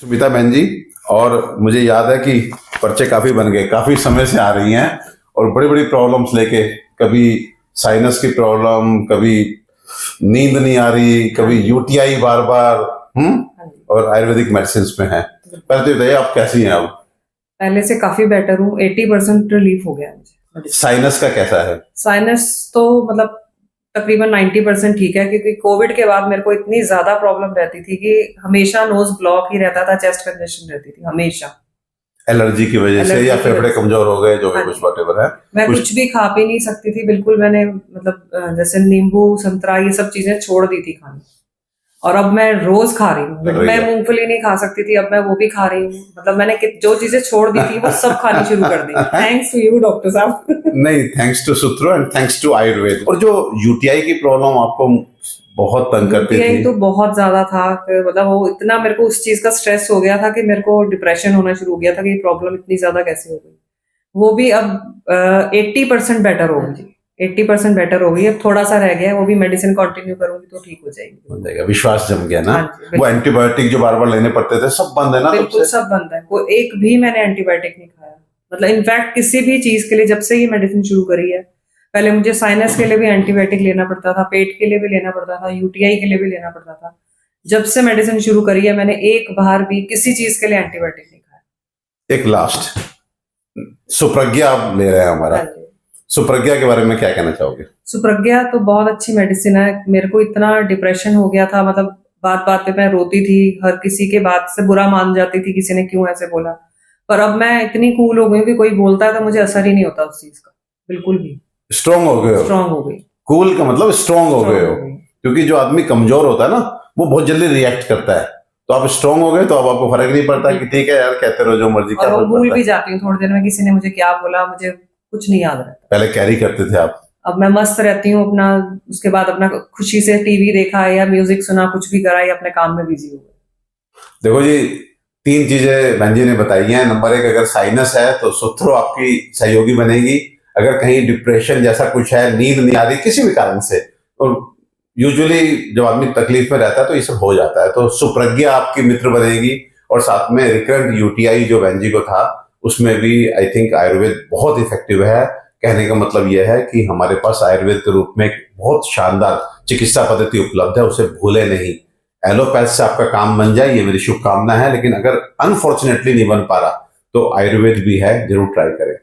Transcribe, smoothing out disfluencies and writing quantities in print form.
सुमिता बहन जी, और मुझे याद है कि पर्चे काफी बन गए, काफी समय से आ रही हैं और बड़ी बड़ी प्रॉब्लम्स लेके, कभी साइनस की प्रॉब्लम, कभी नींद नहीं आ रही, कभी यूटीआई बार बार, और आयुर्वेदिक मेडिसिन में है। पहले तो बताइए आप कैसी हैं? अब पहले से काफी बेटर हूँ। 80% रिलीफ हो गया मुझे। साइनस का कैसा है? साइनस तो मतलब तकरीबन 90% ठीक है, क्योंकि कोविड के बाद मेरे को इतनी ज्यादा प्रॉब्लम रहती थी कि हमेशा नोज ब्लॉक ही रहता था, चेस्ट कंजेशन रहती थी हमेशा। एलर्जी की वजह से या फेफड़े कमजोर हो गए, जो भी कुछ वॉटेवर है। मैं कुछ भी खा पी नहीं सकती थी बिल्कुल। मैंने मतलब जैसे नींबू संतरा ये सब चीजें छोड़ दी थी खानी, और अब मैं रोज खा रही हूँ। मैं मूंगफली नहीं खा सकती थी, अब मैं वो भी खा रही हूँ। मतलब मैंने जो चीजें छोड़ दी थी वो सब खानी शुरू कर दी। थैंक्स टू यू डॉक्टर साहब। नहीं, थैंक्स टू सूत्रो एंड थैंक्स टू आयुर्वेद। और जो यूटीआई की प्रॉब्लम आपको बहुत तंग करती थी, तो बहुत ज्यादा था। मतलब वो इतना मेरे को उस चीज का स्ट्रेस हो गया था कि मेरे को डिप्रेशन होना शुरू हो गया था कि ये प्रॉब्लम इतनी ज्यादा कैसे हो गई। वो भी अब 80% बेटर हो गई। 80% बेटर हो गई। अब थोड़ा सा रह गया है, वो भी मेडिसिन कंटिन्यू करूंगी तो ठीक हो जाएगी। हो जाएगा, विश्वास जम गया ना। हाँ, वो एंटीबायोटिक जो बार बार लेने पड़ते थे, सब बंद है ना? बिल्कुल सब बंद है। कोई एक भी मैंने एंटीबायोटिक नहीं खाया। मतलब इनफैक्ट किसी भी चीज के लिए जब से ये मेडिसिन शुरू करी है, पहले मुझे साइनस के लिए भी एंटीबायोटिक लेना पड़ता था, पेट के लिए भी लेना पड़ता था, यूटीआई के लिए भी लेना पड़ता था। जब से मेडिसिन शुरू करी है, मैंने एक बार भी किसी चीज के लिए एंटीबायोटिक नहीं खाया। एक लास्ट सुप्रज्ञा आप ले रहे हैं हमारा, सुप्रज्ञा के बारे में क्या कहना चाहोगे? सुप्रज्ञा तो बहुत अच्छी मेडिसिन है। मेरे को इतना डिप्रेशन हो गया था, मतलब बात बात पे मैं रोती थी, हर किसी के बात से बुरा मान जाती थी, किसी ने क्यों ऐसे बोला। पर अब मैं इतनी कूल हो गई हूँ कि कोई बोलता है तो मुझे असर ही नहीं होता उस चीज का, बिल्कुल भी। स्ट्रांग हो गए हो? स्ट्रांग हो गई। कूल का मतलब स्ट्रांग हो गए हो, क्योंकि जो आदमी कमजोर होता है ना, वो बहुत जल्दी रिएक्ट करता है। तो आप स्ट्रांग हो गए तो अब आपको फर्क नहीं पड़ता कि ठीक है यार, कहते रहो जो मर्जी। और भूल भी जाती हूँ थोड़ी देर में, किसी ने मुझे क्या बोला मुझे कुछ नहीं याद रहता। पहले कैरी करते थे आप? अब मैं मस्त रहती हूँ अपना। उसके बाद अपना खुशी से टीवी देखा या म्यूजिक सुना, कुछ भी करा या अपने काम में बिजी हो गए। देखो जी, 3 चीजें बहन जी ने बताई हैं। नंबर 1, अगर साइनस है तो सूत्रो आपकी सहयोगी बनेगी। अगर कहीं डिप्रेशन जैसा कुछ है, नींद नहीं आ रही किसी भी कारण से, और यूजुअली जब आदमी तकलीफ में रहता है तो ये सब हो जाता है, तो सुप्रज्ञा आपकी मित्र बनेगी। और साथ में रिकरेंट यूटीआई जो बहन जी को था, उसमें भी आई थिंक आयुर्वेद बहुत इफेक्टिव है। कहने का मतलब यह है कि हमारे पास आयुर्वेद के रूप में एक बहुत शानदार चिकित्सा पद्धति उपलब्ध है, उसे भूले नहीं। एलोपैथ से आपका काम बन जाए, ये मेरी शुभकामना है। लेकिन अगर अनफॉर्चुनेटली नहीं बन पा रहा तो आयुर्वेद भी है, जरूर ट्राई करें।